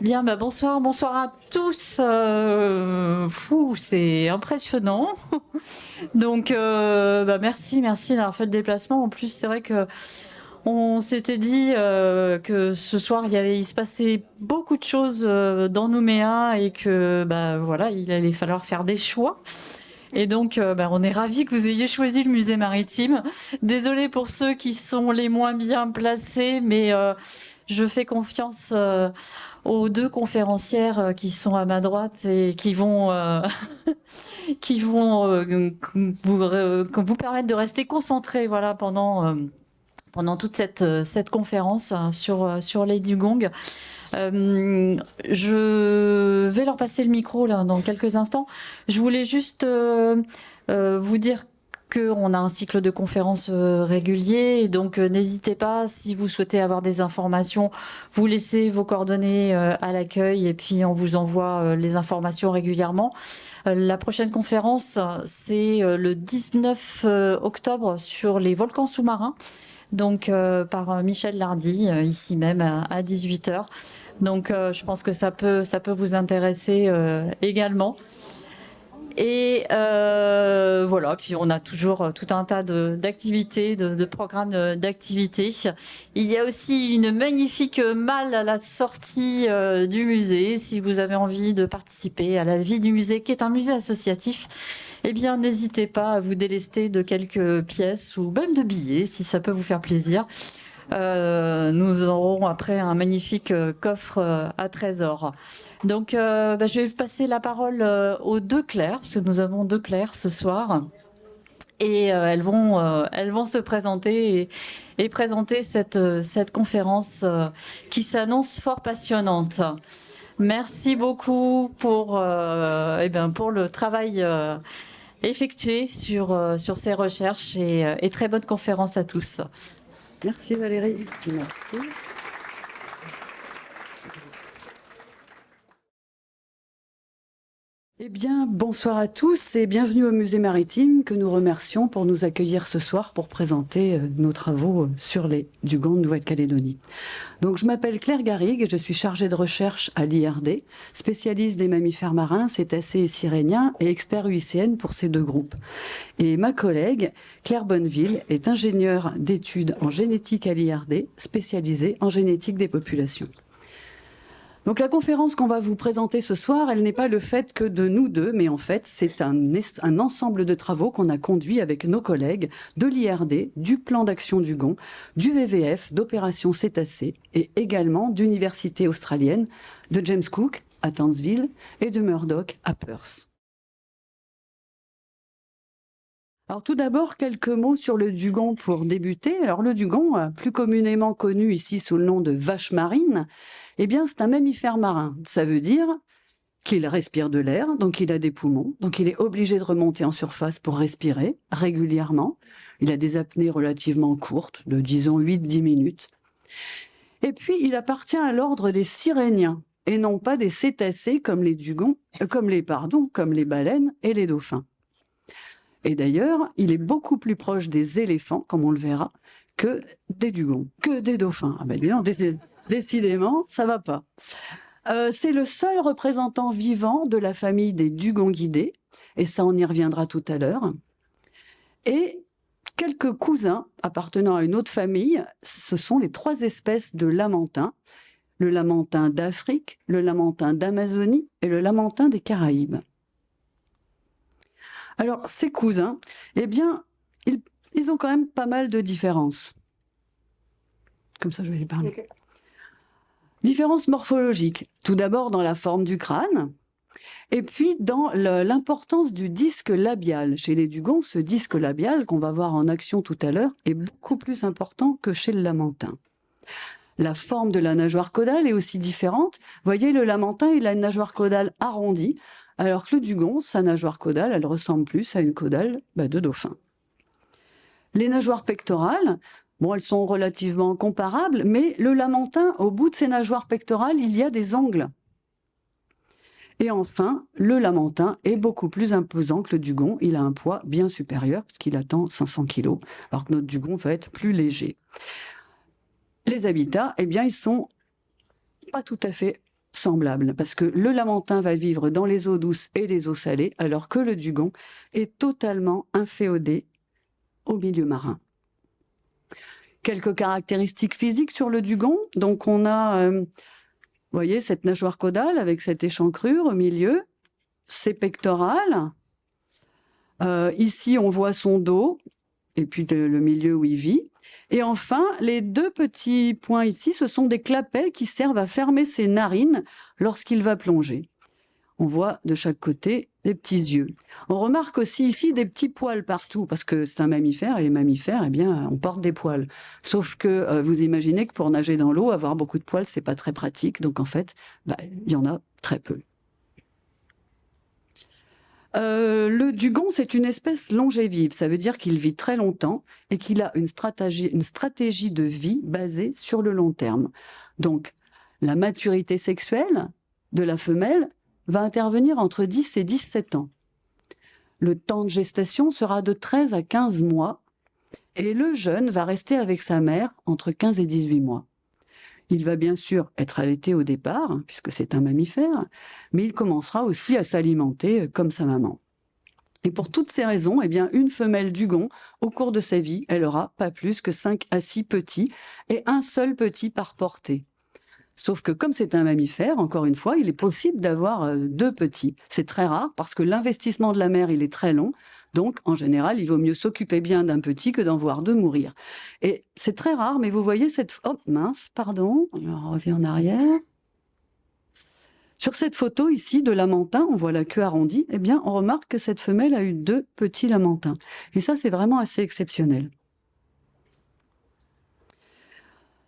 Bien, bonsoir, bonsoir à tous. C'est impressionnant. Donc, merci d'avoir fait le déplacement. En plus, c'est vrai que on s'était dit que ce soir il se passait beaucoup de choses dans Nouméa et que voilà, il allait falloir faire des choix. Et donc, on est ravis que vous ayez choisi le musée maritime. Désolée pour ceux qui sont les moins bien placés, mais je fais confiance aux deux conférencières qui sont à ma droite et qui vont, qui vont vous permettre de rester concentrés, voilà, pendant toute cette conférence sur les dugongs. Je vais leur passer le micro là dans quelques instants. Je voulais juste vous dire qu'on a un cycle de conférences régulier, et donc n'hésitez pas, si vous souhaitez avoir des informations, vous laissez vos coordonnées à l'accueil et puis on vous envoie les informations régulièrement. La prochaine conférence, c'est le 19 octobre sur les volcans sous-marins, donc par Michel Lardy, ici même à 18h. Donc je pense que ça peut vous intéresser également. Et voilà, puis on a toujours tout un tas d'activités, de programmes d'activités. Il y a aussi une magnifique malle à la sortie du musée. Si vous avez envie de participer à la vie du musée, qui est un musée associatif, eh bien n'hésitez pas à vous délester de quelques pièces ou même de billets, si ça peut vous faire plaisir. Nous aurons après un magnifique coffre à trésors. Donc, je vais passer la parole aux deux Claires, parce que nous avons deux Claires ce soir. Et elles vont se présenter et présenter cette conférence qui s'annonce fort passionnante. Merci beaucoup pour le travail effectué sur ces recherches et très bonne conférence à tous. Merci Valérie. Merci. Eh bien, bonsoir à tous et bienvenue au Musée Maritime que nous remercions pour nous accueillir ce soir pour présenter nos travaux sur les dugongs de Nouvelle-Calédonie. Donc, je m'appelle Claire Garrigue et je suis chargée de recherche à l'IRD, spécialiste des mammifères marins, cétacés et siréniens et expert UICN pour ces deux groupes. Et ma collègue, Claire Bonneville, est ingénieure d'études en génétique à l'IRD, spécialisée en génétique des populations. Donc la conférence qu'on va vous présenter ce soir, elle n'est pas le fait que de nous deux, mais en fait c'est un ensemble de travaux qu'on a conduits avec nos collègues de l'IRD, du plan d'action Dugong, du WWF, d'Opération Cétacés et également d'universités australiennes, de James Cook à Townsville et de Murdoch à Perth. Alors tout d'abord, quelques mots sur le dugong pour débuter. Alors le dugong, plus communément connu ici sous le nom de vache marine, eh bien c'est un mammifère marin. Ça veut dire qu'il respire de l'air, donc il a des poumons, donc il est obligé de remonter en surface pour respirer régulièrement. Il a des apnées relativement courtes, de disons 8-10 minutes. Et puis il appartient à l'ordre des siréniens, et non pas des cétacés comme les dugongs, comme les baleines et les dauphins. Et d'ailleurs, il est beaucoup plus proche des éléphants, comme on le verra, que des dugongs, que des dauphins. Ah ben dis donc, décidément, ça va pas. C'est le seul représentant vivant de la famille des dugonguidés, et ça, on y reviendra tout à l'heure. Et quelques cousins appartenant à une autre famille, ce sont les trois espèces de lamantins, le lamantin d'Afrique, le lamantin d'Amazonie et le lamantin des Caraïbes. Alors, ces cousins, eh bien, ils ont quand même pas mal de différences. Comme ça, je vais les parler. Okay. Différences morphologiques. Tout d'abord dans la forme du crâne, et puis dans l'importance du disque labial. Chez les dugongs, ce disque labial, qu'on va voir en action tout à l'heure, est beaucoup plus important que chez le lamantin. La forme de la nageoire caudale est aussi différente. Vous voyez, le lamantin, il a une nageoire caudale arrondie, alors que le dugong, sa nageoire caudale, elle ressemble plus à une caudale de dauphin. Les nageoires pectorales, bon, elles sont relativement comparables, mais le lamantin, au bout de ses nageoires pectorales, il y a des angles. Et enfin, le lamantin est beaucoup plus imposant que le dugong. Il a un poids bien supérieur, parce qu'il atteint 500 kg, alors que notre dugong va être plus léger. Les habitats, eh bien, ils sont pas tout à fait semblable, parce que le lamantin va vivre dans les eaux douces et les eaux salées, alors que le dugong est totalement inféodé au milieu marin. Quelques caractéristiques physiques sur le dugong. Donc on a, vous voyez, cette nageoire caudale avec cette échancrure au milieu, ses pectorales. Ici, on voit son dos et puis le milieu où il vit. Et enfin, les deux petits points ici, ce sont des clapets qui servent à fermer ses narines lorsqu'il va plonger. On voit de chaque côté des petits yeux. On remarque aussi ici des petits poils partout, parce que c'est un mammifère, et les mammifères, eh bien, on porte des poils. Sauf que vous imaginez que pour nager dans l'eau, avoir beaucoup de poils, c'est pas très pratique. Donc en fait, il y en a très peu. Le dugong, c'est une espèce longévive. Ça veut dire qu'il vit très longtemps et qu'il a une stratégie de vie basée sur le long terme. Donc, la maturité sexuelle de la femelle va intervenir entre 10 et 17 ans. Le temps de gestation sera de 13 à 15 mois et le jeune va rester avec sa mère entre 15 et 18 mois. Il va bien sûr être allaité au départ, puisque c'est un mammifère, mais il commencera aussi à s'alimenter comme sa maman. Et pour toutes ces raisons, eh bien, une femelle dugong, au cours de sa vie, elle aura pas plus que 5 à 6 petits et un seul petit par portée. Sauf que comme c'est un mammifère, encore une fois, il est possible d'avoir 2 petits. C'est très rare parce que l'investissement de la mère, il est très long. Donc, en général, il vaut mieux s'occuper bien d'un petit que d'en voir 2 mourir. Et c'est très rare, mais vous voyez cette... Oh, mince, pardon, on revient en arrière. Sur cette photo ici de lamantin, on voit la queue arrondie. Eh bien, on remarque que cette femelle a eu 2 petits lamantins. Et ça, c'est vraiment assez exceptionnel.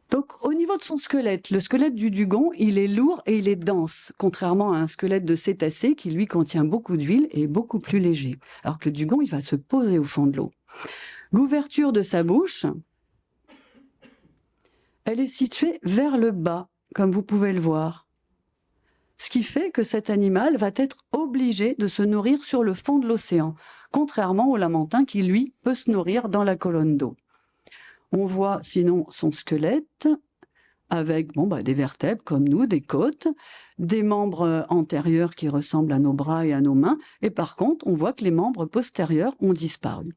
Donc, au niveau de son squelette, le squelette du dugong, il est lourd et il est dense, contrairement à un squelette de cétacé qui, lui, contient beaucoup d'huile et est beaucoup plus léger. Alors que le dugong, il va se poser au fond de l'eau. L'ouverture de sa bouche, elle est située vers le bas, comme vous pouvez le voir. Ce qui fait que cet animal va être obligé de se nourrir sur le fond de l'océan, contrairement au lamantin qui, lui, peut se nourrir dans la colonne d'eau. On voit sinon son squelette avec des vertèbres comme nous, des côtes, des membres antérieurs qui ressemblent à nos bras et à nos mains, et par contre, on voit que les membres postérieurs ont disparu.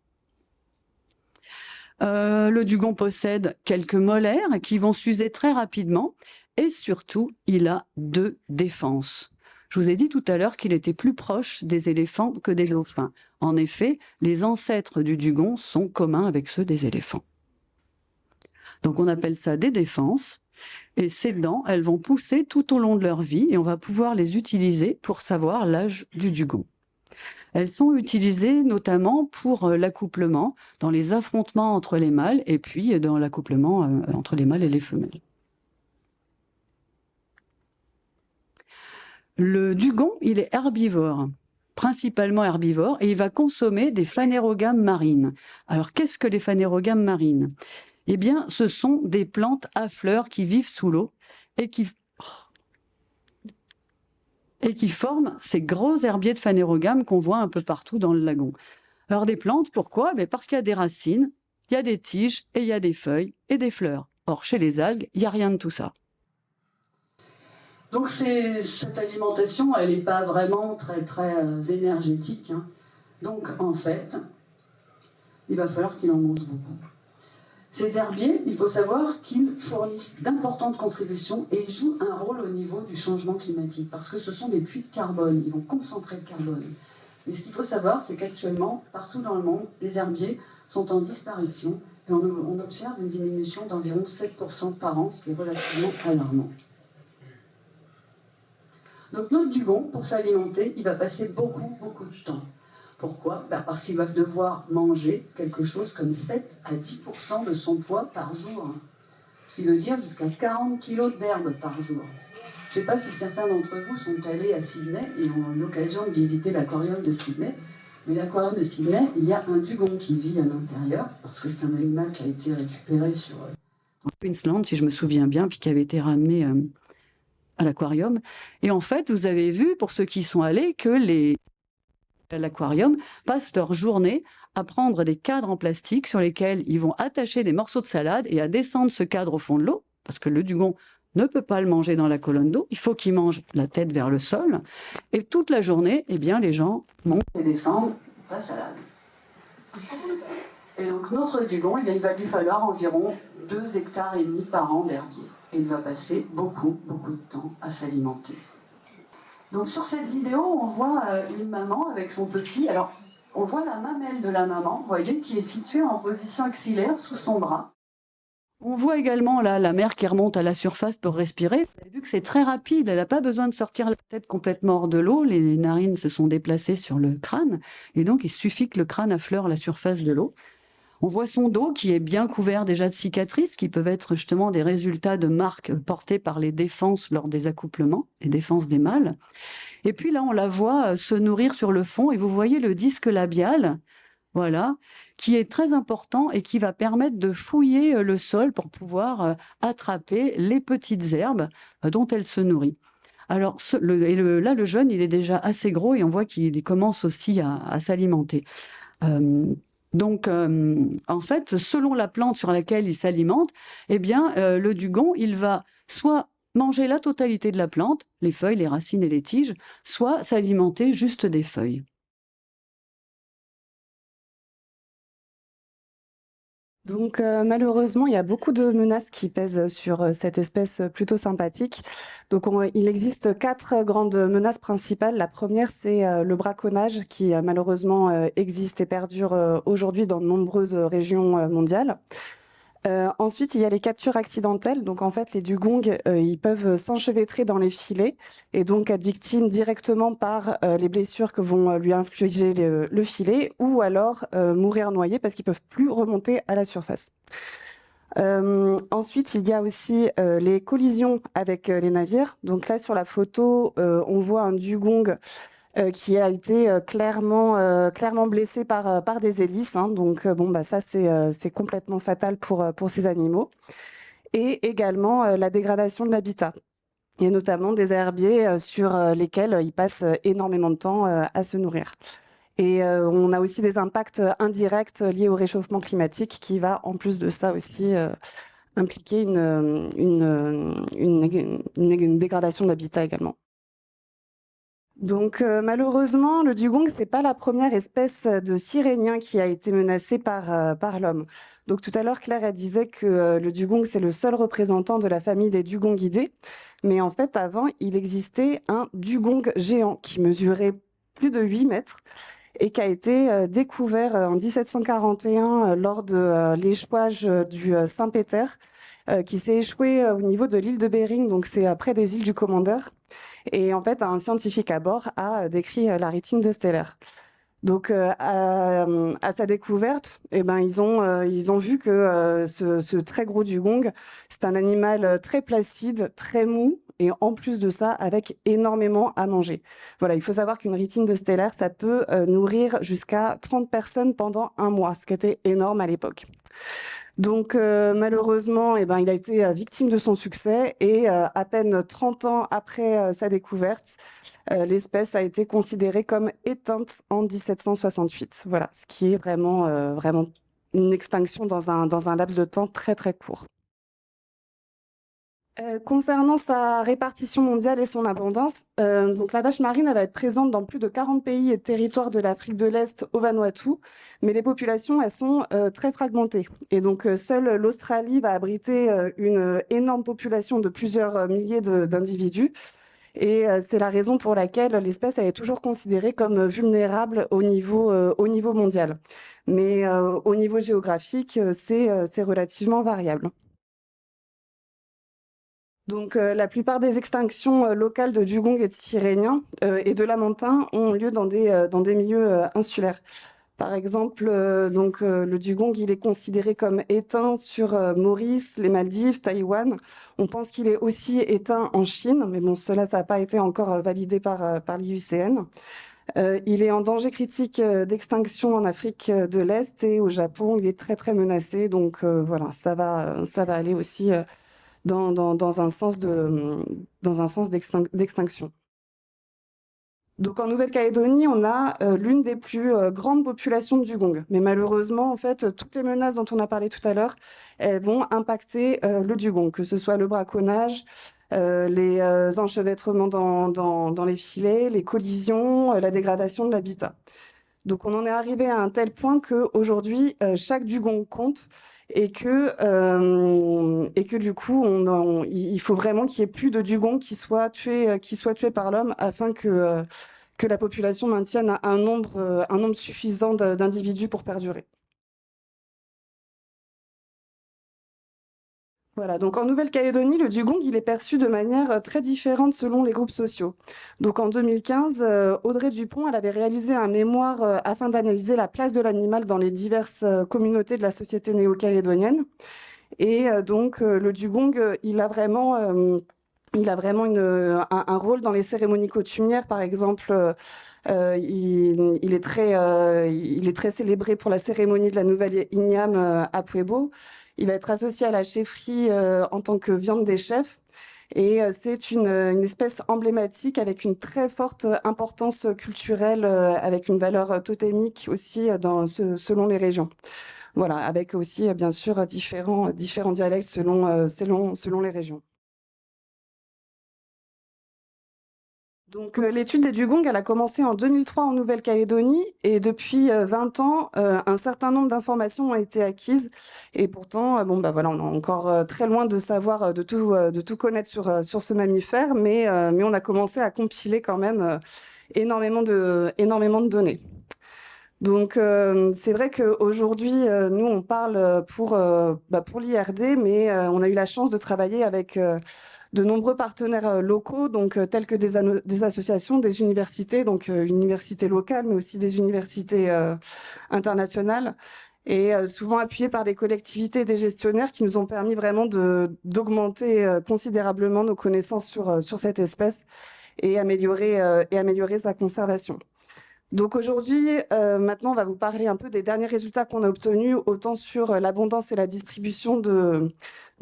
Le dugong possède quelques molaires qui vont s'user très rapidement, et surtout, il a 2 défenses. Je vous ai dit tout à l'heure qu'il était plus proche des éléphants que des dauphins. En effet, les ancêtres du dugong sont communs avec ceux des éléphants. Donc on appelle ça des défenses, et ces dents, elles vont pousser tout au long de leur vie, et on va pouvoir les utiliser pour savoir l'âge du dugong. Elles sont utilisées notamment pour l'accouplement, dans les affrontements entre les mâles, et puis dans l'accouplement entre les mâles et les femelles. Le dugong, il est herbivore, principalement herbivore, et il va consommer des phanérogames marines. Alors qu'est-ce que les phanérogames marines ? Eh bien, ce sont des plantes à fleurs qui vivent sous l'eau et qui forment ces gros herbiers de phanérogames qu'on voit un peu partout dans le lagon. Alors des plantes, pourquoi ? Parce qu'il y a des racines, il y a des tiges et il y a des feuilles et des fleurs. Or, chez les algues, il n'y a rien de tout ça. Donc cette alimentation, elle n'est pas vraiment très énergétique. Donc en fait, il va falloir qu'il en mange beaucoup. Ces herbiers, il faut savoir qu'ils fournissent d'importantes contributions et ils jouent un rôle au niveau du changement climatique parce que ce sont des puits de carbone, ils vont concentrer le carbone. Mais ce qu'il faut savoir, c'est qu'actuellement, partout dans le monde, les herbiers sont en disparition et on observe une diminution d'environ 7% par an, ce qui est relativement alarmant. Donc notre dugong, pour s'alimenter, il va passer beaucoup de temps. Pourquoi ? Parce qu'il va devoir manger quelque chose comme 7 à 10% de son poids par jour. Ce qui veut dire jusqu'à 40 kg d'herbe par jour. Je ne sais pas si certains d'entre vous sont allés à Sydney et ont eu l'occasion de visiter l'aquarium de Sydney. Mais l'aquarium de Sydney, il y a un dugong qui vit à l'intérieur, parce que c'est un animal qui a été récupéré en Queensland, si je me souviens bien, puis qui avait été ramené à l'aquarium. Et en fait, vous avez vu, pour ceux qui y sont allés, que l'aquarium passent leur journée à prendre des cadres en plastique sur lesquels ils vont attacher des morceaux de salade et à descendre ce cadre au fond de l'eau, parce que le dugong ne peut pas le manger dans la colonne d'eau, il faut qu'il mange la tête vers le sol. Et toute la journée, eh bien, les gens montent et descendent la salade. Et donc notre dugong, il va lui falloir environ 2,5 hectares par an d'herbier. Et il va passer beaucoup de temps à s'alimenter. Donc sur cette vidéo, on voit une maman avec son petit. Alors, on voit la mamelle de la maman, vous voyez, qui est située en position axillaire sous son bras. On voit également là la mère qui remonte à la surface pour respirer. Vous avez vu que c'est très rapide, elle n'a pas besoin de sortir la tête complètement hors de l'eau. Les narines se sont déplacées sur le crâne, et donc il suffit que le crâne affleure la surface de l'eau. On voit son dos qui est bien couvert déjà de cicatrices, qui peuvent être justement des résultats de marques portées par les défenses lors des accouplements, les défenses des mâles. Et puis là, on la voit se nourrir sur le fond, et vous voyez le disque labial, voilà, qui est très important et qui va permettre de fouiller le sol pour pouvoir attraper les petites herbes dont elle se nourrit. Alors là, le jeune, il est déjà assez gros et on voit qu'il commence aussi à s'alimenter. Donc, en fait, selon la plante sur laquelle il s'alimente, eh bien, le dugong, il va soit manger la totalité de la plante, les feuilles, les racines et les tiges, soit s'alimenter juste des feuilles. Donc malheureusement, il y a beaucoup de menaces qui pèsent sur cette espèce plutôt sympathique. Donc il existe 4 grandes menaces principales. La première, c'est le braconnage qui malheureusement existe et perdure aujourd'hui dans de nombreuses régions mondiales. Ensuite, il y a les captures accidentelles. Donc, en fait, les dugongs, ils peuvent s'enchevêtrer dans les filets et donc être victimes directement par les blessures que vont lui infliger le filet ou alors mourir noyés parce qu'ils peuvent plus remonter à la surface. Ensuite, il y a aussi les collisions avec les navires. Donc là, sur la photo, on voit un dugong qui a été clairement blessé par des hélices. Hein. Donc, ça, c'est complètement fatal pour ces animaux. Et également la dégradation de l'habitat. Et notamment des herbiers sur lesquels ils passent énormément de temps à se nourrir. Et on a aussi des impacts indirects liés au réchauffement climatique qui va, en plus de ça aussi, impliquer une dégradation de l'habitat également. Donc malheureusement, le dugong, c'est pas la première espèce de Syrénien qui a été menacée par l'homme. Donc tout à l'heure, Claire, elle disait que le dugong, c'est le seul représentant de la famille des dugongidés. Mais en fait, avant, il existait un dugong géant qui mesurait plus de 8 mètres et qui a été découvert en 1741 lors de l'échouage du Saint-Péter, qui s'est échoué au niveau de l'île de Bering, donc c'est près des îles du Commandeur. Et en fait, un scientifique à bord a décrit la rétine de Steller. Donc, à sa découverte, ils ont vu que ce très gros dugong, c'est un animal très placide, très mou, et en plus de ça, avec énormément à manger. Voilà, il faut savoir qu'une rétine de Steller, ça peut nourrir jusqu'à 30 personnes pendant un mois, ce qui était énorme à l'époque. Donc malheureusement, il a été victime de son succès et à peine 30 ans après sa découverte, l'espèce a été considérée comme éteinte en 1768. Voilà, ce qui est vraiment une extinction dans un laps de temps très très court. Concernant sa répartition mondiale et son abondance, donc la vache marine elle va être présente dans plus de 40 pays et territoires de l'Afrique de l'Est au Vanuatu, mais les populations elles sont très fragmentées. Et donc seule l'Australie va abriter une énorme population de plusieurs milliers d'individus. Et c'est la raison pour laquelle l'espèce elle est toujours considérée comme vulnérable au niveau mondial. Mais au niveau géographique, c'est relativement variable. Donc, la plupart des extinctions locales de dugong et de Syréniens et de lamantins ont lieu dans des milieux insulaires. Par exemple, le dugong, il est considéré comme éteint sur Maurice, les Maldives, Taïwan. On pense qu'il est aussi éteint en Chine, mais bon, ça n'a pas été encore validé par l'IUCN. Il est en danger critique d'extinction en Afrique de l'Est et au Japon, il est très très menacé. Donc voilà, ça va aller aussi dans un sens d'extinction. Donc en Nouvelle-Calédonie, on a l'une des plus grandes populations de dugongs. Mais malheureusement, en fait, toutes les menaces dont on a parlé tout à l'heure, elles vont impacter le dugong, que ce soit le braconnage, les enchevêtrements dans les filets, les collisions, la dégradation de l'habitat. Donc on en est arrivé à un tel point qu'aujourd'hui, chaque dugong compte et que du coup, il faut vraiment qu'il n'y ait plus de dugongs qui soient tués par l'homme afin que la population maintienne un nombre suffisant d'individus pour perdurer. Voilà, donc en Nouvelle-Calédonie, le dugong, il est perçu de manière très différente selon les groupes sociaux. Donc en 2015, Audrey Dupont, elle avait réalisé un mémoire afin d'analyser la place de l'animal dans les diverses communautés de la société néo-calédonienne. Et donc le dugong, il a vraiment un rôle dans les cérémonies coutumières, par exemple. Il est très célébré pour la cérémonie de la nouvelle igname à Puebo. Il va être associé à la chefferie en tant que viande des chefs. Et c'est une espèce emblématique avec une très forte importance culturelle, avec une valeur totémique aussi selon les régions. Voilà, avec aussi bien sûr différents dialectes selon les régions. Donc l'étude des dugongs, elle a commencé en 2003 en Nouvelle-Calédonie et depuis 20 ans, un certain nombre d'informations ont été acquises et pourtant, voilà, on est encore très loin de savoir, de tout connaître sur ce mammifère, mais on a commencé à compiler quand même énormément de données. Donc c'est vrai qu'aujourd'hui, nous on parle pour l'IRD, mais on a eu la chance de travailler avec de nombreux partenaires locaux, donc tels que des associations, des universités, donc une université locale, mais aussi des universités internationales, et souvent appuyés par des collectivités et des gestionnaires qui nous ont permis vraiment d'augmenter considérablement nos connaissances sur cette espèce et améliorer sa conservation. Donc aujourd'hui, maintenant, on va vous parler un peu des derniers résultats qu'on a obtenus, autant sur l'abondance et la distribution de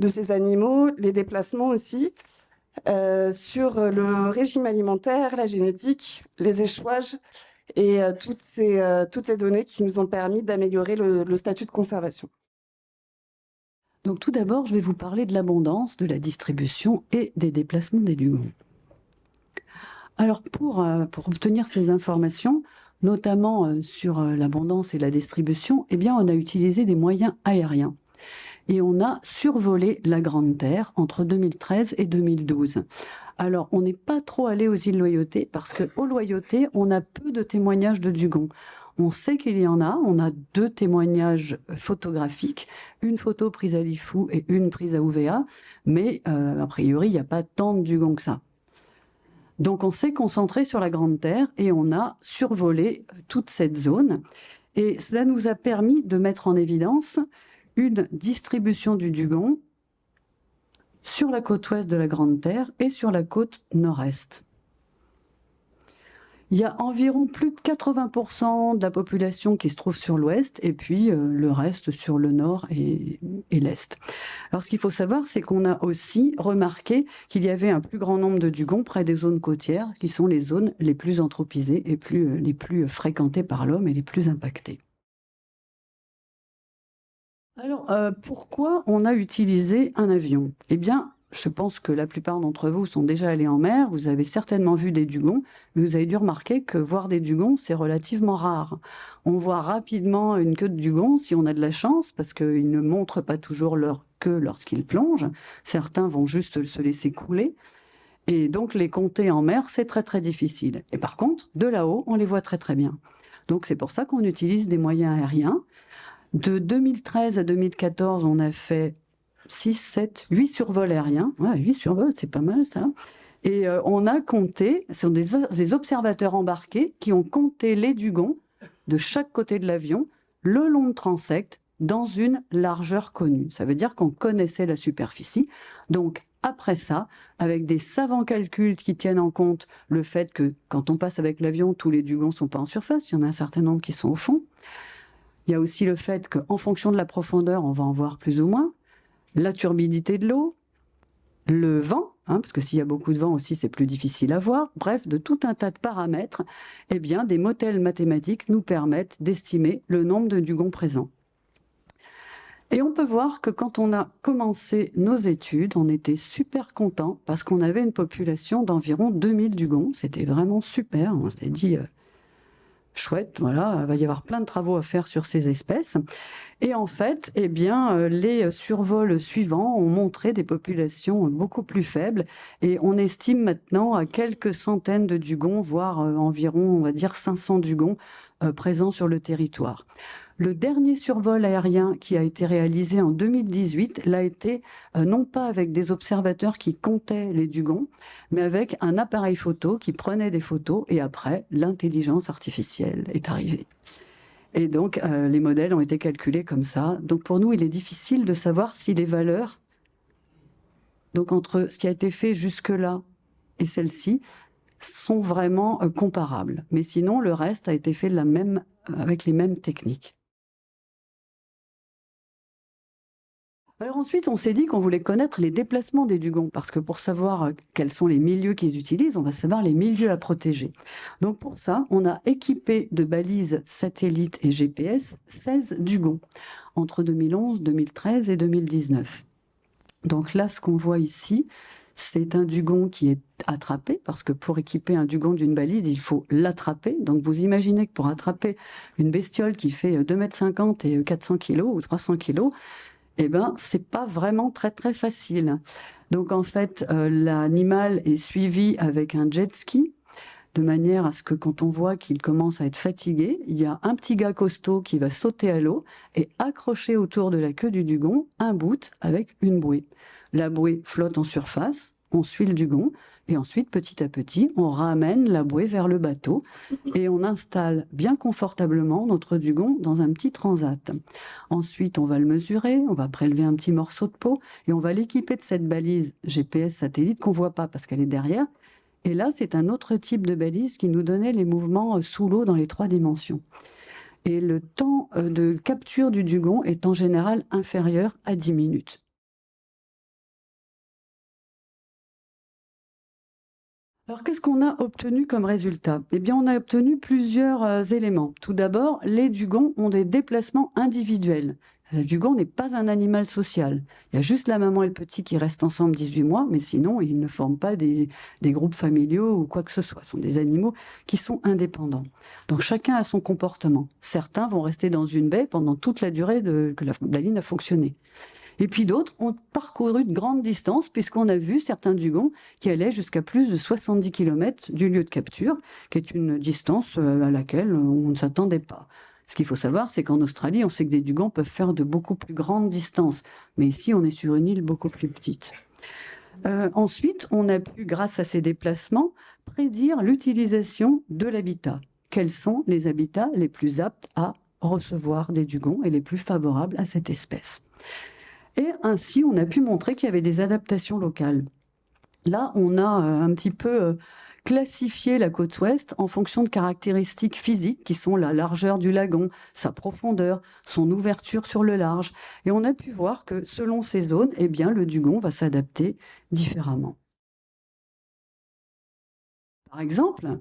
ces animaux, les déplacements aussi, sur le régime alimentaire, la génétique, les échouages et toutes ces données qui nous ont permis d'améliorer le statut de conservation. Donc tout d'abord, je vais vous parler de l'abondance, de la distribution et des déplacements des dugongs. Alors pour obtenir ces informations, notamment sur l'abondance et la distribution, eh bien on a utilisé des moyens aériens. Et on a survolé la Grande Terre entre 2013 et 2012. Alors, on n'est pas trop allé aux îles Loyauté parce qu'aux Loyauté, on a peu de témoignages de dugongs. On sait qu'il y en a, on a 2 témoignages photographiques, une photo prise à Lifou et une prise à Ouvéa, mais a priori, il n'y a pas tant de dugongs que ça. Donc on s'est concentré sur la Grande Terre et on a survolé toute cette zone. Et cela nous a permis de mettre en évidence une distribution du dugong sur la côte ouest de la Grande Terre et sur la côte nord-est. Il y a environ plus de 80% de la population qui se trouve sur l'ouest et puis le reste sur le nord et l'est. Alors ce qu'il faut savoir, c'est qu'on a aussi remarqué qu'il y avait un plus grand nombre de dugongs près des zones côtières, qui sont les zones les plus anthropisées et les plus fréquentées par l'homme et les plus impactées. Alors pourquoi on a utilisé un avion ? Eh bien, je pense que la plupart d'entre vous sont déjà allés en mer, vous avez certainement vu des dugongs, mais vous avez dû remarquer que voir des dugongs, c'est relativement rare. On voit rapidement une queue de dugong si on a de la chance, parce qu'ils ne montrent pas toujours leur queue lorsqu'ils plongent. Certains vont juste se laisser couler. Et donc les compter en mer, c'est très très difficile. Et par contre, de là-haut, on les voit très très bien. Donc c'est pour ça qu'on utilise des moyens aériens. De 2013 à 2014, on a fait 6, 7, 8 survols aériens. Ouais, 8 survols, c'est pas mal ça. Et on a compté, ce sont des observateurs embarqués qui ont compté les dugongs de chaque côté de l'avion le long de transects dans une largeur connue. Ça veut dire qu'on connaissait la superficie. Donc après ça, avec des savants calculs qui tiennent en compte le fait que quand on passe avec l'avion, tous les dugongs ne sont pas en surface, il y en a un certain nombre qui sont au fond. Il y a aussi le fait qu'en fonction de la profondeur, on va en voir plus ou moins, la turbidité de l'eau, le vent, hein, parce que s'il y a beaucoup de vent aussi, c'est plus difficile à voir. Bref, de tout un tas de paramètres, eh bien, des modèles mathématiques nous permettent d'estimer le nombre de dugongs présents. Et on peut voir que quand on a commencé nos études, on était super content parce qu'on avait une population d'environ 2000 dugongs. C'était vraiment super. On s'est dit, chouette, voilà, il va y avoir plein de travaux à faire sur ces espèces. Et en fait, eh bien, les survols suivants ont montré des populations beaucoup plus faibles. Et on estime maintenant à quelques centaines de dugongs, voire environ, on va dire, 500 dugongs présents sur le territoire. Le dernier survol aérien qui a été réalisé en 2018 l'a été non pas avec des observateurs qui comptaient les dugongs, mais avec un appareil photo qui prenait des photos et après, l'intelligence artificielle est arrivée. Et donc, les modèles ont été calculés comme ça. Donc, pour nous, il est difficile de savoir si les valeurs, donc entre ce qui a été fait jusque-là et celle-ci, sont vraiment comparables. Mais sinon, le reste a été fait avec les mêmes techniques. Alors ensuite, on s'est dit qu'on voulait connaître les déplacements des dugongs, parce que pour savoir quels sont les milieux qu'ils utilisent, on va savoir les milieux à protéger. Donc pour ça, on a équipé de balises satellites et GPS 16 dugongs, entre 2011, 2013 et 2019. Donc là, ce qu'on voit ici, c'est un dugon qui est attrapé, parce que pour équiper un dugon d'une balise, il faut l'attraper. Donc vous imaginez que pour attraper une bestiole qui fait 2,50 m et 400 kg ou 300 kg, eh ben, c'est pas vraiment très très facile. Donc en fait, l'animal est suivi avec un jet ski, de manière à ce que quand on voit qu'il commence à être fatigué, il y a un petit gars costaud qui va sauter à l'eau et accrocher autour de la queue du dugon un bout avec une bouée. La bouée flotte en surface, on suit le dugon, et ensuite, petit à petit, on ramène la bouée vers le bateau et on installe bien confortablement notre dugon dans un petit transat. Ensuite, on va le mesurer, on va prélever un petit morceau de peau et on va l'équiper de cette balise GPS satellite qu'on ne voit pas parce qu'elle est derrière. Et là, c'est un autre type de balise qui nous donnait les mouvements sous l'eau dans les 3 dimensions. Et le temps de capture du dugon est en général inférieur à 10 minutes. Alors, qu'est-ce qu'on a obtenu comme résultat? Eh bien, on a obtenu plusieurs éléments. Tout d'abord, les dugons ont des déplacements individuels. Le dugon n'est pas un animal social. Il y a juste la maman et le petit qui restent ensemble 18 mois, mais sinon, ils ne forment pas des groupes familiaux ou quoi que ce soit. Ce sont des animaux qui sont indépendants. Donc, chacun a son comportement. Certains vont rester dans une baie pendant toute la durée que la ligne a fonctionné. Et puis d'autres ont parcouru de grandes distances, puisqu'on a vu certains dugons qui allaient jusqu'à plus de 70 km du lieu de capture, qui est une distance à laquelle on ne s'attendait pas. Ce qu'il faut savoir, c'est qu'en Australie, on sait que des dugons peuvent faire de beaucoup plus grandes distances. Mais ici, on est sur une île beaucoup plus petite. Ensuite, on a pu, grâce à ces déplacements, prédire l'utilisation de l'habitat. Quels sont les habitats les plus aptes à recevoir des dugons et les plus favorables à cette espèce? Et ainsi, on a pu montrer qu'il y avait des adaptations locales. Là, on a un petit peu classifié la côte ouest en fonction de caractéristiques physiques qui sont la largeur du lagon, sa profondeur, son ouverture sur le large. Et on a pu voir que selon ces zones, eh bien, le dugon va s'adapter différemment. Par exemple,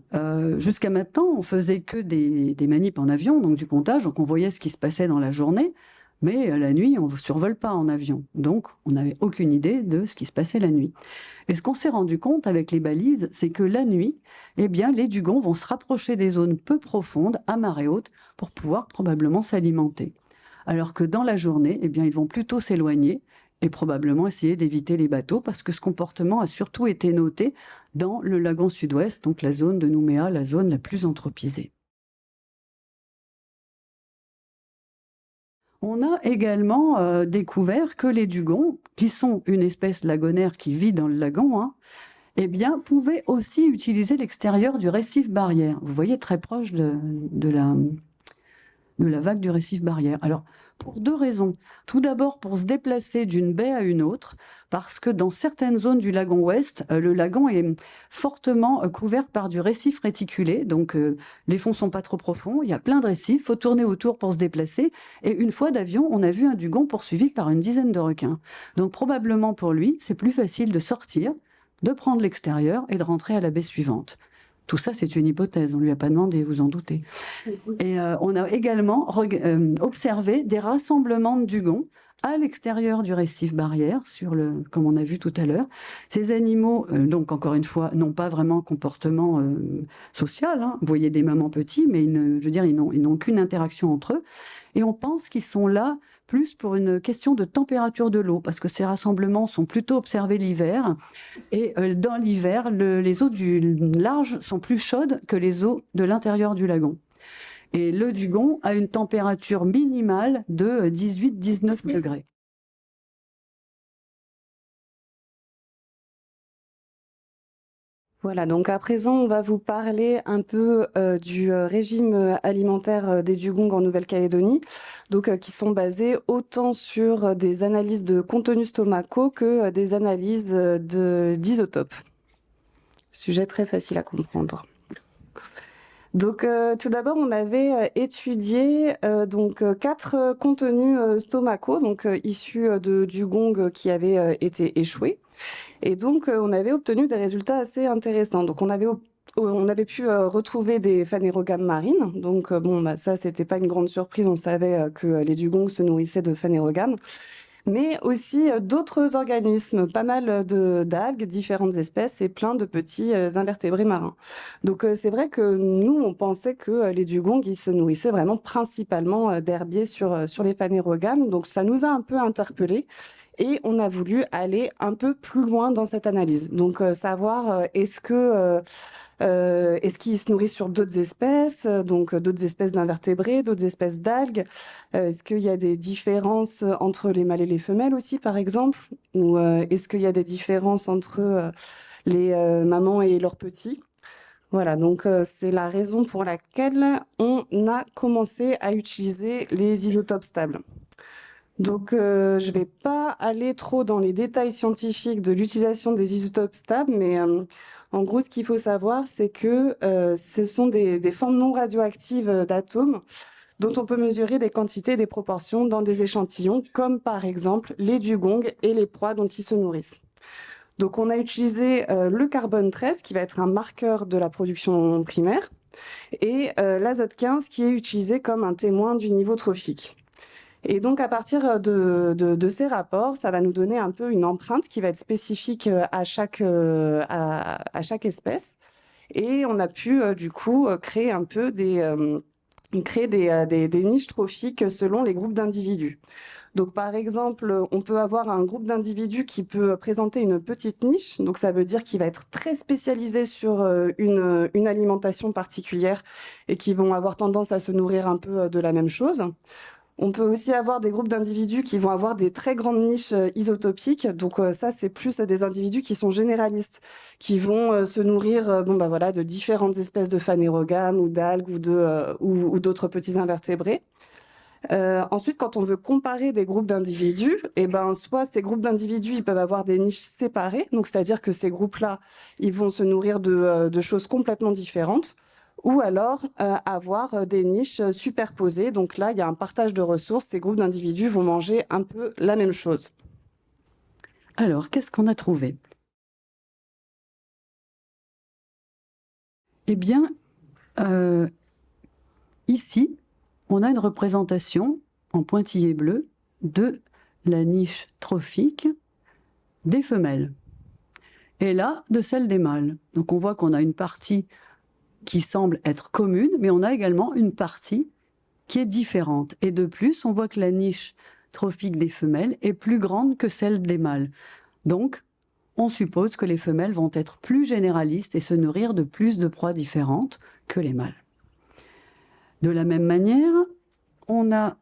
jusqu'à maintenant, on faisait que des manips en avion, donc du comptage, donc on voyait ce qui se passait dans la journée. Mais la nuit, on ne survole pas en avion. Donc, on n'avait aucune idée de ce qui se passait la nuit. Et ce qu'on s'est rendu compte avec les balises, c'est que la nuit, eh bien, les dugons vont se rapprocher des zones peu profondes, à marée haute, pour pouvoir probablement s'alimenter. Alors que dans la journée, eh bien, ils vont plutôt s'éloigner et probablement essayer d'éviter les bateaux, parce que ce comportement a surtout été noté dans le lagon sud-ouest, donc la zone de Nouméa, la zone la plus anthropisée. On a également découvert que les dugons, qui sont une espèce lagonaire qui vit dans le lagon, eh bien, pouvaient aussi utiliser l'extérieur du récif barrière. Vous voyez, très proche de la vague du récif barrière. Alors, pour 2 raisons. Tout d'abord, pour se déplacer d'une baie à une autre, parce que dans certaines zones du lagon ouest, le lagon est fortement couvert par du récif réticulé, donc les fonds sont pas trop profonds, il y a plein de récifs, il faut tourner autour pour se déplacer, et une fois d'avion, on a vu un dugon poursuivi par une dizaine de requins. Donc probablement pour lui, c'est plus facile de sortir, de prendre l'extérieur et de rentrer à la baie suivante. Tout ça, c'est une hypothèse, on ne lui a pas demandé, vous en doutez. Et on a également observé des rassemblements de dugons à l'extérieur du récif barrière, comme on a vu tout à l'heure. Ces animaux, donc encore une fois, n'ont pas vraiment comportement social. Hein. Vous voyez des mamans petits, mais ils n'ont aucune interaction entre eux. Et on pense qu'ils sont là plus pour une question de température de l'eau, parce que ces rassemblements sont plutôt observés l'hiver. Et dans l'hiver, les eaux du large sont plus chaudes que les eaux de l'intérieur du lagon. Et le dugon a une température minimale de 18-19 degrés. Voilà, donc à présent, on va vous parler un peu du régime alimentaire des dugongs en Nouvelle-Calédonie, donc qui sont basés autant sur des analyses de contenus stomacaux que des analyses d'isotopes. Sujet très facile à comprendre. Donc, tout d'abord, on avait étudié 4 contenus stomacaux, issus de dugongs qui avaient été échoués. Et donc, on avait obtenu des résultats assez intéressants. Donc, on avait pu retrouver des phanérogames marines. Donc, ça, c'était pas une grande surprise. On savait que les dugongs se nourrissaient de phanérogames. Mais aussi d'autres organismes, pas mal d'algues, différentes espèces et plein de petits invertébrés marins. Donc c'est vrai que nous, on pensait que les dugongs, ils se nourrissaient vraiment principalement d'herbiers sur les phanérogames. Donc ça nous a un peu interpellés. Et on a voulu aller un peu plus loin dans cette analyse. Donc savoir est-ce qu'ils se nourrissent sur d'autres espèces, d'autres espèces d'invertébrés, d'autres espèces d'algues? Est-ce qu'il y a des différences entre les mâles et les femelles aussi, par exemple? Ou est-ce qu'il y a des différences entre les mamans et leurs petits? Voilà, donc c'est la raison pour laquelle on a commencé à utiliser les isotopes stables. Donc, je ne vais pas aller trop dans les détails scientifiques de l'utilisation des isotopes stables, mais en gros, ce qu'il faut savoir, c'est que ce sont des formes non radioactives d'atomes dont on peut mesurer des quantités et des proportions dans des échantillons, comme par exemple les dugongs et les proies dont ils se nourrissent. Donc, on a utilisé le carbone 13, qui va être un marqueur de la production primaire, et l'azote 15, qui est utilisé comme un témoin du niveau trophique. Et donc, à partir de ces rapports, ça va nous donner un peu une empreinte qui va être spécifique à chaque espèce. Et on a pu, du coup, créer un peu des niches trophiques selon les groupes d'individus. Donc, par exemple, on peut avoir un groupe d'individus qui peut présenter une petite niche. Donc, ça veut dire qu'il va être très spécialisé sur une alimentation particulière et qui vont avoir tendance à se nourrir un peu de la même chose. On peut aussi avoir des groupes d'individus qui vont avoir des très grandes niches isotopiques. Donc ça, c'est plus des individus qui sont généralistes, qui vont se nourrir de différentes espèces de phanérogames ou d'algues ou d'autres petits invertébrés. Ensuite, quand on veut comparer des groupes d'individus, soit ces groupes d'individus, ils peuvent avoir des niches séparées, donc c'est-à-dire que ces groupes-là, ils vont se nourrir de choses complètement différentes, ou alors avoir des niches superposées. Donc là, il y a un partage de ressources. Ces groupes d'individus vont manger un peu la même chose. Alors, qu'est-ce qu'on a trouvé? Eh bien, ici, on a une représentation en pointillé bleu de la niche trophique des femelles. Et là, de celle des mâles. Donc on voit qu'on a une partie qui semble être commune, mais on a également une partie qui est différente. Et de plus, on voit que la niche trophique des femelles est plus grande que celle des mâles. Donc, on suppose que les femelles vont être plus généralistes et se nourrir de plus de proies différentes que les mâles. De la même manière, on a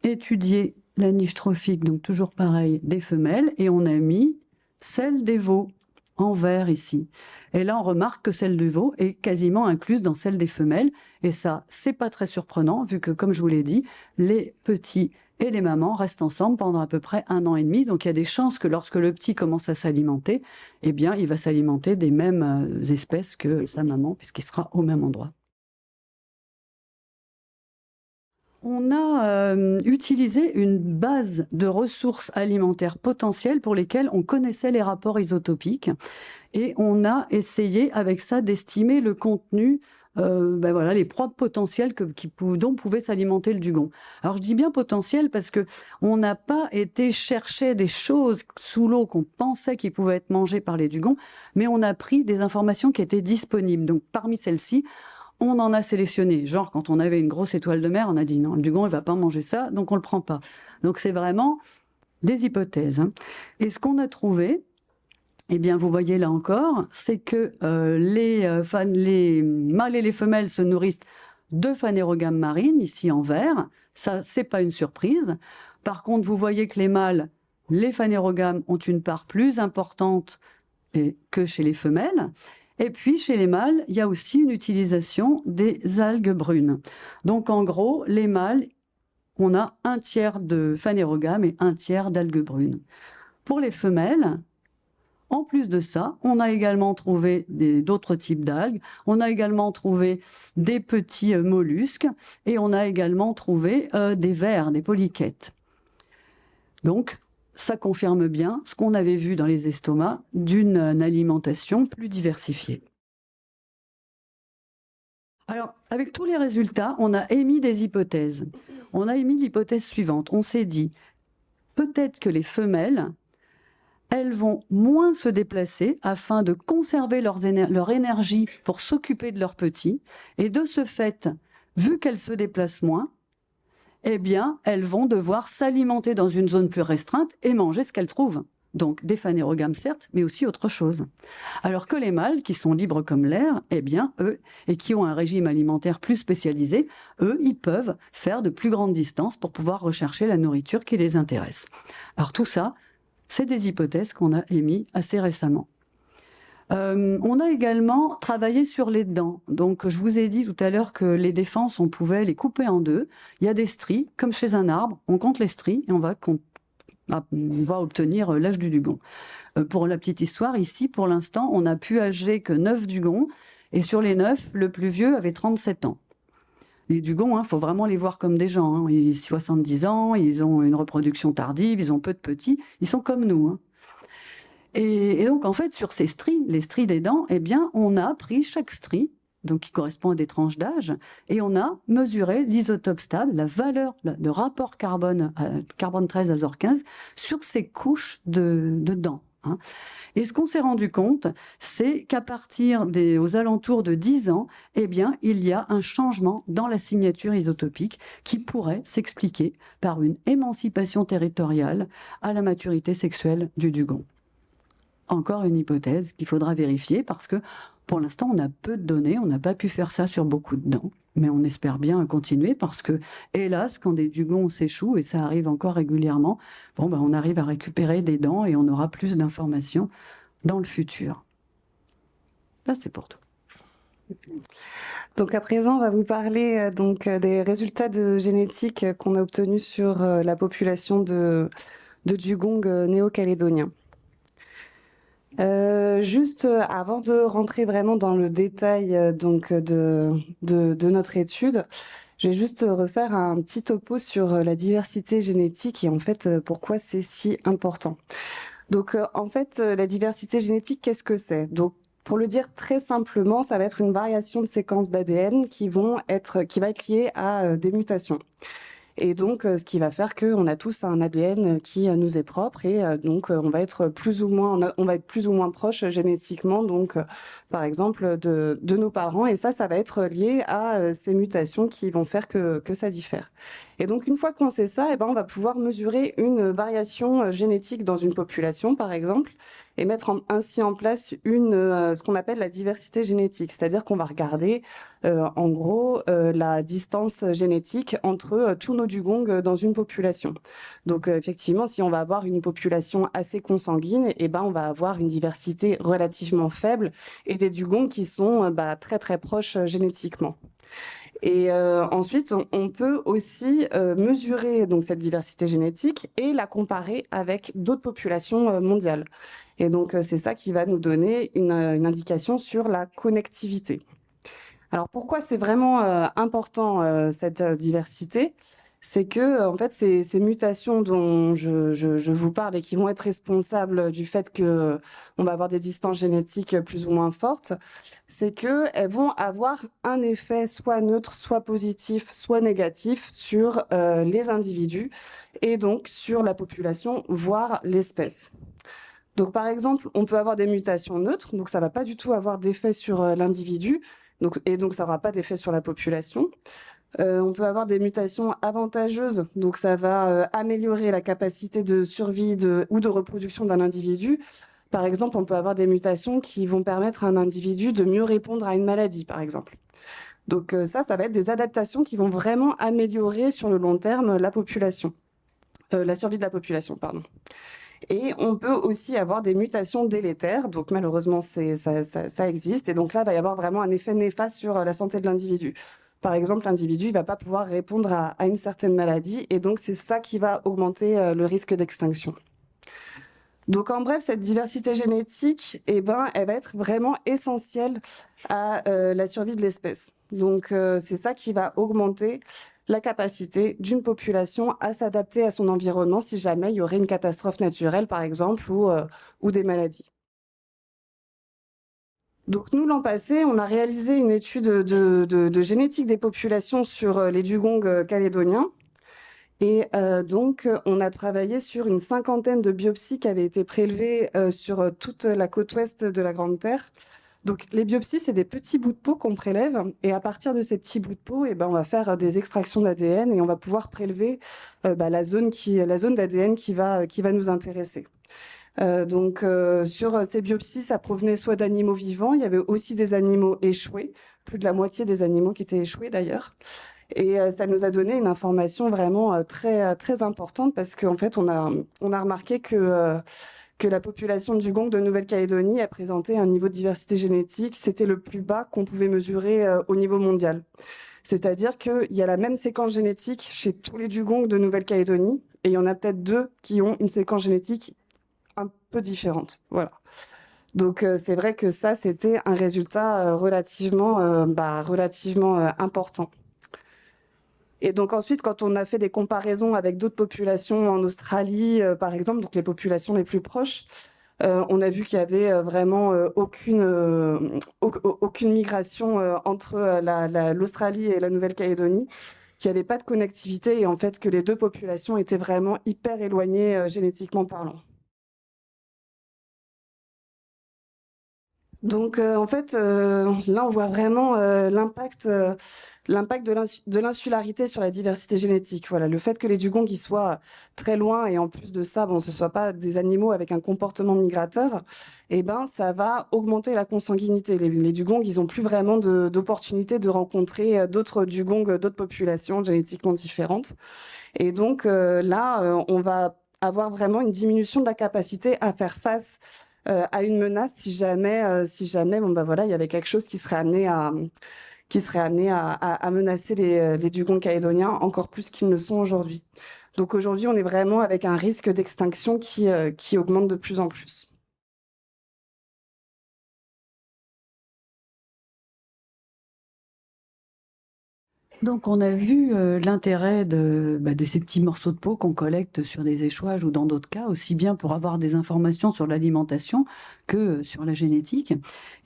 étudié la niche trophique, donc toujours pareil, des femelles, et on a mis celle des veaux en vert ici. Et là, on remarque que celle du veau est quasiment incluse dans celle des femelles. Et ça, c'est pas très surprenant, vu que, comme je vous l'ai dit, les petits et les mamans restent ensemble pendant à peu près 1 an et demi. Donc, il y a des chances que lorsque le petit commence à s'alimenter, eh bien, il va s'alimenter des mêmes espèces que sa maman, puisqu'il sera au même endroit. On a utilisé une base de ressources alimentaires potentielles pour lesquelles on connaissait les rapports isotopiques et on a essayé avec ça d'estimer le contenu, voilà, les proies potentielles dont pouvait s'alimenter le dugong. Alors je dis bien potentiel parce que on n'a pas été chercher des choses sous l'eau qu'on pensait qu'ils pouvaient être mangées par les dugons, mais on a pris des informations qui étaient disponibles. Donc parmi celles-ci, on en a sélectionné. Genre, quand on avait une grosse étoile de mer, on a dit non, le dugong, il va pas manger ça, donc on le prend pas. Donc c'est vraiment des hypothèses, hein. Et ce qu'on a trouvé, eh bien, vous voyez là encore, c'est que les mâles et les femelles se nourrissent de phanérogames marines, ici en vert. Ça, c'est pas une surprise. Par contre, vous voyez que les mâles, les phanérogames, ont une part plus importante que chez les femelles. Et puis, chez les mâles, il y a aussi une utilisation des algues brunes. Donc, en gros, les mâles, on a 1/3 de phanérogames et 1/3 d'algues brunes. Pour les femelles, en plus de ça, on a également trouvé d'autres types d'algues, on a également trouvé des petits mollusques et on a également trouvé des vers, des polychètes. Donc, ça confirme bien ce qu'on avait vu dans les estomacs d'une alimentation plus diversifiée. Alors, avec tous les résultats, on a émis des hypothèses. On a émis l'hypothèse suivante. On s'est dit, peut-être que les femelles, elles vont moins se déplacer afin de conserver leur énergie pour s'occuper de leurs petits. Et de ce fait, vu qu'elles se déplacent moins, eh bien, elles vont devoir s'alimenter dans une zone plus restreinte et manger ce qu'elles trouvent. Donc, des phanérogames, certes, mais aussi autre chose. Alors que les mâles, qui sont libres comme l'air, eh bien, eux, et qui ont un régime alimentaire plus spécialisé, eux, ils peuvent faire de plus grandes distances pour pouvoir rechercher la nourriture qui les intéresse. Alors, tout ça, c'est des hypothèses qu'on a émises assez récemment. On a également travaillé sur les dents. Donc, je vous ai dit tout à l'heure que les défenses, on pouvait les couper en deux. Il y a des stries, comme chez un arbre, on compte les stries et on va obtenir l'âge du dugong. Pour la petite histoire, ici, pour l'instant, on n'a pu âger que 9 dugons, et sur les 9, le plus vieux avait 37 ans. Les dugons, faut vraiment les voir comme des gens, hein. Ils ont 70 ans, ils ont une reproduction tardive, ils ont peu de petits, ils sont comme nous, hein. Et donc, en fait, sur ces stries, les stries des dents, eh bien, on a pris chaque strie, donc qui correspond à des tranches d'âge, et on a mesuré l'isotope stable, la valeur, le rapport carbone 13 azore 15, sur ces couches de dents, hein. Et ce qu'on s'est rendu compte, c'est qu'à partir aux alentours de 10 ans, eh bien, il y a un changement dans la signature isotopique qui pourrait s'expliquer par une émancipation territoriale à la maturité sexuelle du dugong. Encore une hypothèse qu'il faudra vérifier parce que pour l'instant, on a peu de données, on n'a pas pu faire ça sur beaucoup de dents, mais on espère bien continuer parce que, hélas, quand des dugons s'échouent, et ça arrive encore régulièrement, on arrive à récupérer des dents et on aura plus d'informations dans le futur. Ça, c'est pour tout. Donc à présent, on va vous parler des résultats de génétique qu'on a obtenus sur la population de dugongs néo-calédoniens. Juste avant de rentrer vraiment dans le détail de notre étude, je vais juste refaire un petit topo sur la diversité génétique et en fait pourquoi c'est si important. Donc en fait la diversité génétique, qu'est-ce que c'est? Donc pour le dire très simplement, ça va être une variation de séquences d'ADN qui va être liée à des mutations. Et donc, ce qui va faire qu'on a tous un ADN qui nous est propre et donc on va être plus ou moins proche génétiquement, donc par exemple de nos parents. Et ça va être lié à ces mutations qui vont faire que ça diffère. Et donc, une fois qu'on sait ça, on va pouvoir mesurer une variation génétique dans une population, par exemple, et mettre ainsi en place ce qu'on appelle la diversité génétique. C'est-à-dire qu'on va regarder, en gros, la distance génétique entre tous nos dugongs dans une population. Donc, effectivement, si on va avoir une population assez consanguine, on va avoir une diversité relativement faible et des dugongs qui sont très, très proches génétiquement. Et ensuite, on peut aussi mesurer donc cette diversité génétique et la comparer avec d'autres populations mondiales. Et donc, c'est ça qui va nous donner une indication sur la connectivité. Alors pourquoi c'est vraiment important cette diversité? C'est que en fait ces mutations dont je vous parle et qui vont être responsables du fait que on va avoir des distances génétiques plus ou moins fortes, c'est que elles vont avoir un effet soit neutre, soit positif, soit négatif sur les individus et donc sur la population, voire l'espèce. Donc par exemple, on peut avoir des mutations neutres, donc ça va pas du tout avoir d'effet sur l'individu, donc ça n'aura pas d'effet sur la population. On peut avoir des mutations avantageuses, donc ça va améliorer la capacité de survie ou de reproduction d'un individu. Par exemple, on peut avoir des mutations qui vont permettre à un individu de mieux répondre à une maladie, par exemple. Donc ça va être des adaptations qui vont vraiment améliorer sur le long terme la population, la survie de la population, pardon. Et on peut aussi avoir des mutations délétères, donc malheureusement ça existe, et donc là il va y avoir vraiment un effet néfaste sur la santé de l'individu. Par exemple, l'individu ne va pas pouvoir répondre à une certaine maladie, et donc c'est ça qui va augmenter le risque d'extinction. Donc en bref, cette diversité génétique, elle va être vraiment essentielle à la survie de l'espèce. Donc c'est ça qui va augmenter la capacité d'une population à s'adapter à son environnement si jamais il y aurait une catastrophe naturelle, par exemple, ou des maladies. Donc nous, l'an passé, on a réalisé une étude de génétique des populations sur les dugongs calédoniens. Et donc, on a travaillé sur une 50aine de biopsies qui avaient été prélevées sur toute la côte ouest de la Grande Terre. Donc, les biopsies, c'est des petits bouts de peau qu'on prélève. Et à partir de ces petits bouts de peau, on va faire des extractions d'ADN et on va pouvoir prélever la zone d'ADN qui va nous intéresser. Donc, sur ces biopsies, ça provenait soit d'animaux vivants, il y avait aussi des animaux échoués, plus de la moitié des animaux qui étaient échoués d'ailleurs. Et ça nous a donné une information vraiment très, très importante parce qu'en fait, on a remarqué que la population de dugong de Nouvelle-Calédonie a présenté un niveau de diversité génétique, c'était le plus bas qu'on pouvait mesurer au niveau mondial. C'est-à-dire qu'il y a la même séquence génétique chez tous les dugongs de Nouvelle-Calédonie et il y en a peut-être 2 qui ont une séquence génétique un peu différente. Voilà. Donc c'est vrai que ça, c'était un résultat relativement important. Et donc ensuite, quand on a fait des comparaisons avec d'autres populations en Australie, par exemple, donc les populations les plus proches, on a vu qu'il y avait vraiment aucune migration entre l'Australie et la Nouvelle-Calédonie, qu'il n'y avait pas de connectivité et en fait que les deux populations étaient vraiment hyper éloignées génétiquement parlant. Donc en fait, là on voit vraiment l'impact de l'insularité sur la diversité génétique. Voilà, le fait que les dugongs ils soient très loin et en plus de ça, ce ne soient pas des animaux avec un comportement migrateur, ça va augmenter la consanguinité. Les dugongs, ils n'ont plus vraiment d'opportunité de rencontrer d'autres dugongs, d'autres populations génétiquement différentes. Et donc là, on va avoir vraiment une diminution de la capacité à faire face à une menace si jamais il y avait quelque chose qui serait amené à menacer les dugongs calédoniens encore plus qu'ils ne sont aujourd'hui. Donc aujourd'hui, on est vraiment avec un risque d'extinction qui augmente de plus en plus. Donc, on a vu l'intérêt de ces petits morceaux de peau qu'on collecte sur des échouages ou dans d'autres cas, aussi bien pour avoir des informations sur l'alimentation que sur la génétique.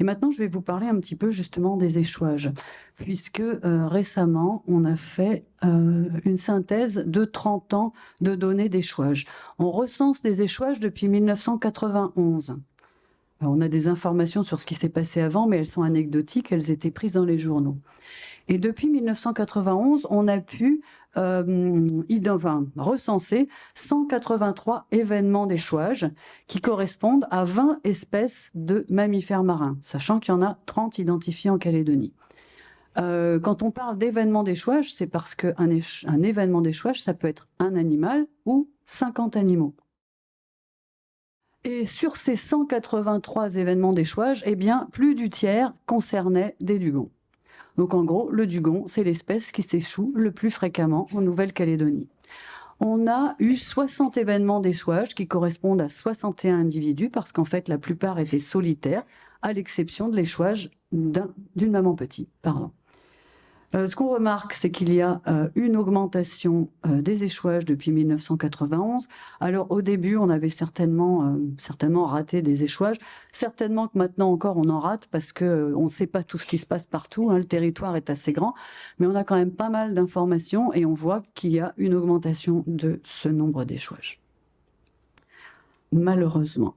Et maintenant, je vais vous parler un petit peu justement des échouages, puisque récemment, on a fait une synthèse de 30 ans de données d'échouages. On recense les échouages depuis 1991. Alors, on a des informations sur ce qui s'est passé avant, mais elles sont anecdotiques, elles étaient prises dans les journaux. Et depuis 1991, on a pu recenser 183 événements d'échouage qui correspondent à 20 espèces de mammifères marins, sachant qu'il y en a 30 identifiés en Calédonie. Quand on parle d'événements d'échouage, c'est parce qu'un événement d'échouage, ça peut être un animal ou 50 animaux. Et sur ces 183 événements d'échouage, plus du tiers concernaient des dugongs. Donc en gros, le dugong, c'est l'espèce qui s'échoue le plus fréquemment en Nouvelle-Calédonie. On a eu 60 événements d'échouage qui correspondent à 61 individus, parce qu'en fait, la plupart étaient solitaires, à l'exception de l'échouage d'une maman petit. Pardon. Ce qu'on remarque, c'est qu'il y a une augmentation des échouages depuis 1991. Alors au début, on avait certainement raté des échouages. Certainement que maintenant encore, on en rate parce que on ne sait pas tout ce qui se passe partout. Hein, le territoire est assez grand, mais on a quand même pas mal d'informations et on voit qu'il y a une augmentation de ce nombre d'échouages. Malheureusement.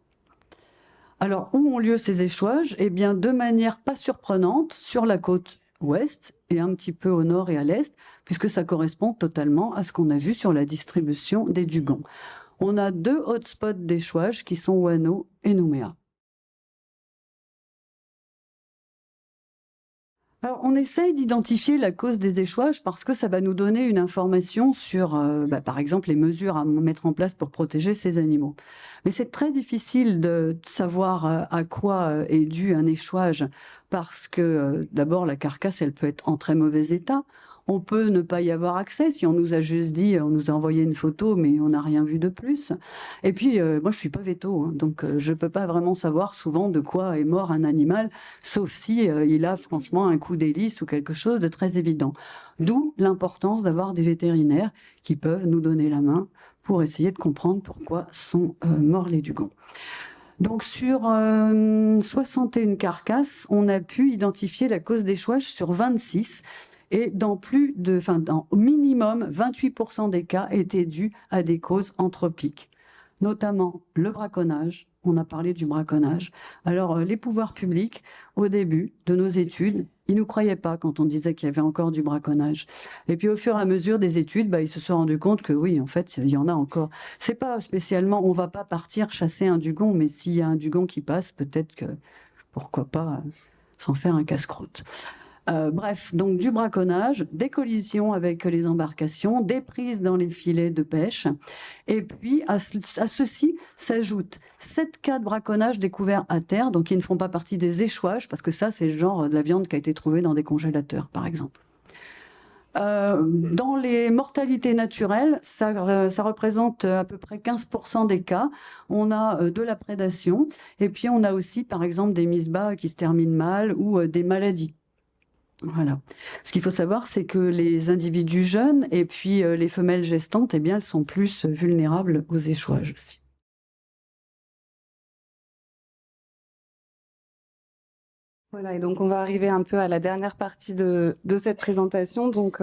Alors, où ont lieu ces échouages? Eh bien, de manière pas surprenante, sur la côte ouest et un petit peu au nord et à l'est, puisque ça correspond totalement à ce qu'on a vu sur la distribution des dugons. On a 2 hotspots d'échouage qui sont Wano et Nouméa. Alors, on essaye d'identifier la cause des échouages parce que ça va nous donner une information sur, par exemple, les mesures à mettre en place pour protéger ces animaux. Mais c'est très difficile de savoir à quoi est dû un échouage parce que, d'abord, la carcasse, elle peut être en très mauvais état. On peut ne pas y avoir accès si on nous a juste dit, on nous a envoyé une photo, mais on n'a rien vu de plus. Et puis, moi, je suis pas véto, hein, donc je peux pas vraiment savoir souvent de quoi est mort un animal, sauf si il a franchement un coup d'hélice ou quelque chose de très évident. D'où l'importance d'avoir des vétérinaires qui peuvent nous donner la main pour essayer de comprendre pourquoi sont morts les dugons. Donc sur 61 carcasses, on a pu identifier la cause d'échouage sur 26. Et dans au minimum 28% des cas étaient dus à des causes anthropiques, notamment le braconnage. On a parlé du braconnage. Alors, les pouvoirs publics, au début de nos études, ils ne nous croyaient pas quand on disait qu'il y avait encore du braconnage. Et puis, au fur et à mesure des études, ils se sont rendus compte que oui, en fait, il y en a encore. C'est pas spécialement, on va pas partir chasser un dugon, mais s'il y a un dugon qui passe, peut-être que, pourquoi pas, s'en faire un casse-croûte. Bref, donc du braconnage, des collisions avec les embarcations, des prises dans les filets de pêche. Et puis, à ceci s'ajoutent 7 cas de braconnage découverts à terre, donc qui ne font pas partie des échouages, parce que ça, c'est le genre de la viande qui a été trouvée dans des congélateurs, par exemple. Dans les mortalités naturelles, ça représente à peu près 15% des cas. On a de la prédation, et puis on a aussi, par exemple, des mises bas qui se terminent mal ou des maladies. Voilà. Ce qu'il faut savoir, c'est que les individus jeunes et puis les femelles gestantes, eh bien, elles sont plus vulnérables aux échouages aussi. Voilà, et donc on va arriver un peu à la dernière partie de cette présentation. Donc,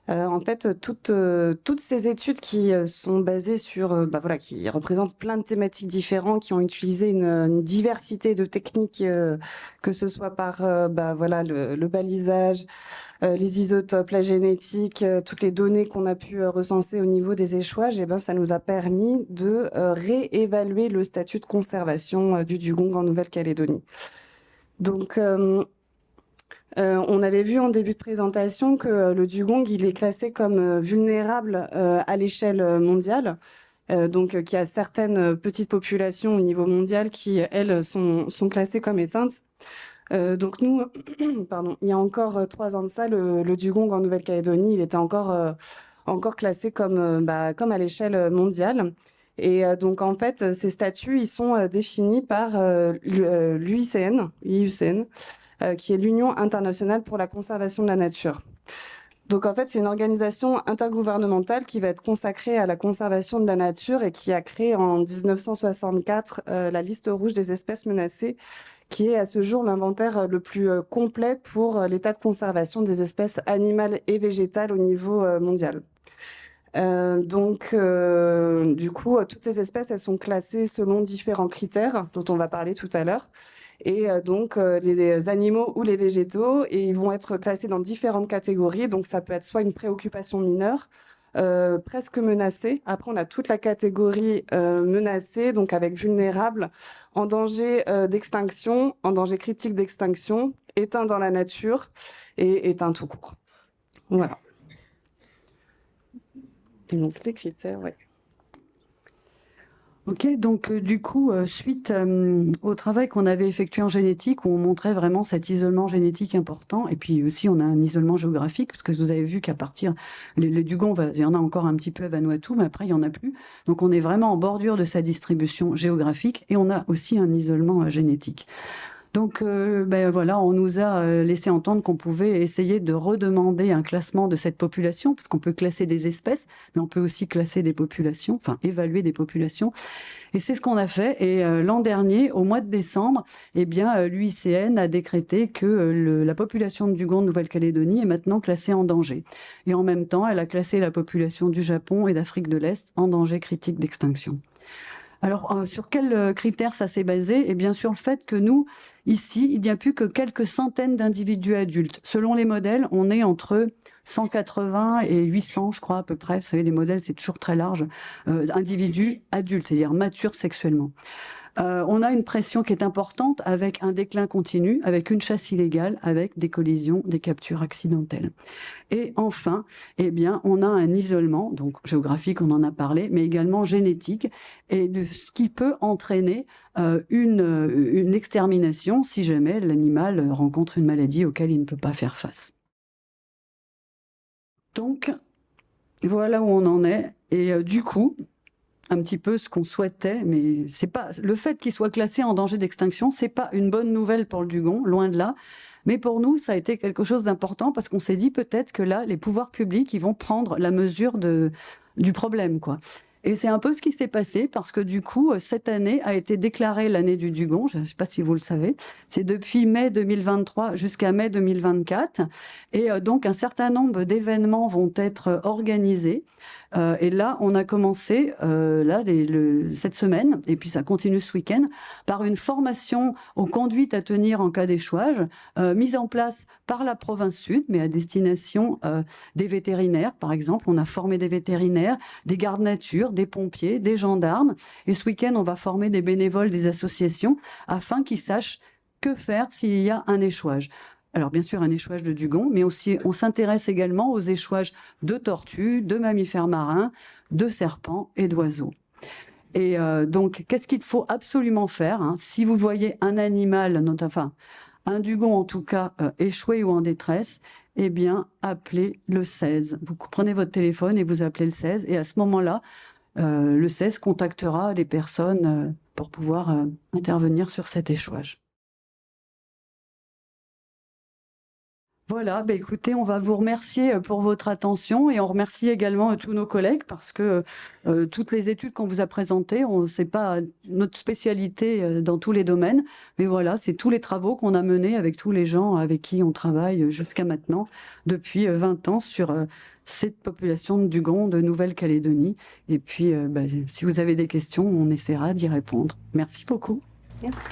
en fait, toutes ces études qui sont basées sur, qui représentent plein de thématiques différentes, qui ont utilisé une diversité de techniques, que ce soit par, le balisage, les isotopes, la génétique, toutes les données qu'on a pu recenser au niveau des échouages, et ça nous a permis de réévaluer le statut de conservation du dugong en Nouvelle-Calédonie. Donc, on avait vu en début de présentation que le dugong, il est classé comme vulnérable à l'échelle mondiale. Donc, qu'il y a certaines petites populations au niveau mondial qui, elles, sont classées comme éteintes. Donc nous, pardon, il y a encore 3 ans de ça, le dugong en Nouvelle-Calédonie, il était encore classé comme à l'échelle mondiale. Et donc, en fait, ces statuts, ils sont définis par l'UICN, qui est l'Union internationale pour la conservation de la nature. Donc, en fait, c'est une organisation intergouvernementale qui va être consacrée à la conservation de la nature et qui a créé en 1964 la liste rouge des espèces menacées, qui est à ce jour l'inventaire le plus complet pour l'état de conservation des espèces animales et végétales au niveau mondial. Du coup, toutes ces espèces, elles sont classées selon différents critères dont on va parler tout à l'heure. Et les animaux ou les végétaux, et ils vont être classés dans différentes catégories. Donc, ça peut être soit une préoccupation mineure, presque menacée. Après, on a toute la catégorie menacée, donc avec vulnérable, en danger d'extinction, en danger critique d'extinction, éteint dans la nature et éteint tout court. Voilà. Et donc, les critères, ouais. Ok, donc du coup, suite au travail qu'on avait effectué en génétique, où on montrait vraiment cet isolement génétique important, et puis aussi on a un isolement géographique, parce que vous avez vu qu'à partir, le dugong, il y en a encore un petit peu à Vanuatu, mais après il n'y en a plus. Donc on est vraiment en bordure de sa distribution géographique, et on a aussi un isolement génétique. Donc voilà, on nous a laissé entendre qu'on pouvait essayer de redemander un classement de cette population, parce qu'on peut classer des espèces, mais on peut aussi classer des populations, enfin évaluer des populations. Et c'est ce qu'on a fait. Et l'an dernier, au mois de décembre, l'UICN a décrété que la population de dugong de Nouvelle-Calédonie est maintenant classée en danger. Et en même temps, elle a classé la population du Japon et d'Afrique de l'Est en danger critique d'extinction. Alors, sur quels critères ça s'est basé? Et bien sûr, le fait que nous, ici, il n'y a plus que quelques centaines d'individus adultes. Selon les modèles, on est entre 180 et 800, je crois, à peu près. Vous savez, les modèles, c'est toujours très large. Individus adultes, c'est-à-dire matures sexuellement. On a une pression qui est importante avec un déclin continu, avec une chasse illégale, avec des collisions, des captures accidentelles. Et enfin, on a un isolement, donc géographique, on en a parlé, mais également génétique, et de ce qui peut entraîner une extermination si jamais l'animal rencontre une maladie auquel il ne peut pas faire face. Donc, voilà où on en est. Et du coup, un petit peu ce qu'on souhaitait, mais c'est pas le fait qu'il soit classé en danger d'extinction, c'est pas une bonne nouvelle pour le dugong, loin de là. Mais pour nous, ça a été quelque chose d'important parce qu'on s'est dit peut-être que là, les pouvoirs publics, ils vont prendre la mesure du problème, quoi. Et c'est un peu ce qui s'est passé parce que du coup, cette année a été déclarée l'année du dugong. Je ne sais pas si vous le savez. C'est depuis mai 2023 jusqu'à mai 2024. Et donc, un certain nombre d'événements vont être organisés. Et là, on a commencé cette semaine, et puis ça continue ce week-end, par une formation aux conduites à tenir en cas d'échouage, mise en place par la province sud, mais à destination des vétérinaires. Par exemple, on a formé des vétérinaires, des gardes nature, des pompiers, des gendarmes. Et ce week-end, on va former des bénévoles des associations afin qu'ils sachent que faire s'il y a un échouage. Alors bien sûr un échouage de dugong, mais aussi on s'intéresse également aux échouages de tortues, de mammifères marins, de serpents et d'oiseaux. Et donc qu'est-ce qu'il faut absolument faire si vous voyez un animal, un dugong en tout cas, échoué ou en détresse, appelez le 16. Vous prenez votre téléphone et vous appelez le 16, et à ce moment-là, le 16 contactera les personnes pour pouvoir intervenir sur cet échouage. Voilà, écoutez, on va vous remercier pour votre attention et on remercie également tous nos collègues parce que toutes les études qu'on vous a présentées, c'est pas notre spécialité dans tous les domaines, mais voilà, c'est tous les travaux qu'on a menés avec tous les gens avec qui on travaille jusqu'à maintenant, depuis 20 ans sur cette population de dugong de Nouvelle-Calédonie. Et puis, si vous avez des questions, on essaiera d'y répondre. Merci beaucoup. Merci.